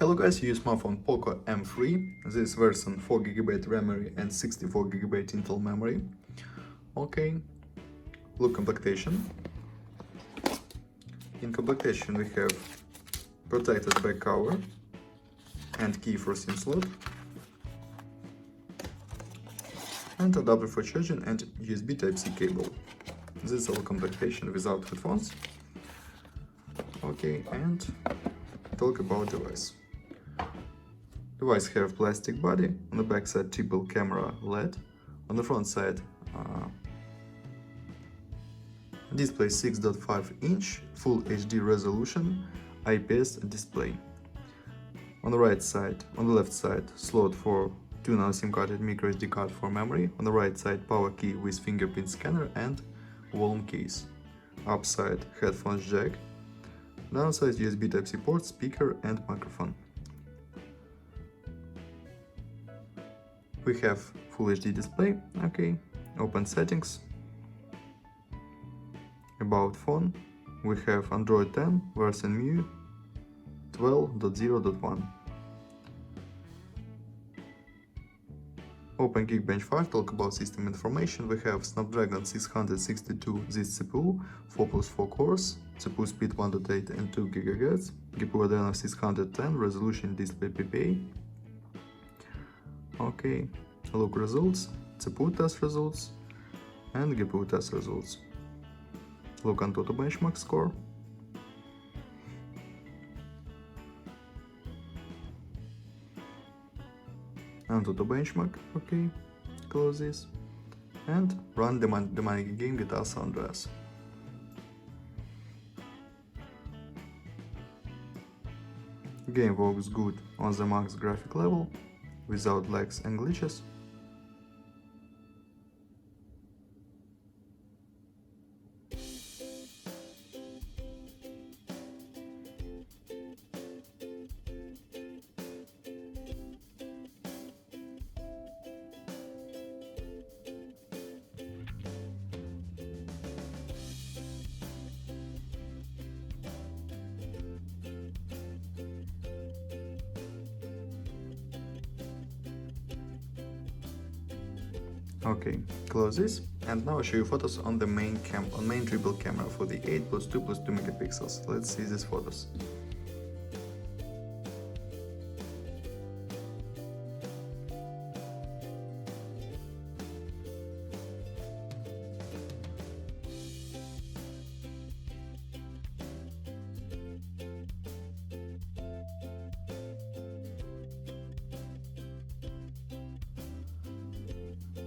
Hello guys, you use smartphone Poco M3. This version 4GB memory and 64GB internal memory. Okay, look complementation. In complementation we have protected back cover and key for SIM slot, and adapter for charging and USB Type-C cable. This is all complementation without headphones. Okay, and talk about device. Device have plastic body, on the back side triple camera LED, on the front side display 6.5-inch Full HD resolution IPS display. On the left side slot for 2 nano SIM card and micro SD card for memory. On the right side power key with fingerprint scanner and volume case. Upside headphones jack. Downside USB Type-C port, speaker and microphone. We have Full HD display. Okay, open settings. About phone, we have Android 10 version MIUI 12.0.1. Open Geekbench 5, talk about system information. We have Snapdragon 662 this CPU, 4+4 cores, CPU speed 1.8 and 2 GHz, GPU Adreno 610, resolution display PPA. Okay, look results, CPU test results and GPU test results. Look on total benchmark score. And to the benchmark, okay, close this, and run the money game GTA San Andreas. Game works good on the max graphic level, without lags and glitches. Okay, close this, and now I'll show you photos on the main triple camera for the 8+2+2 megapixels. Let's see these photos.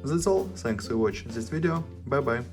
That's all, thanks for watching this video, bye bye.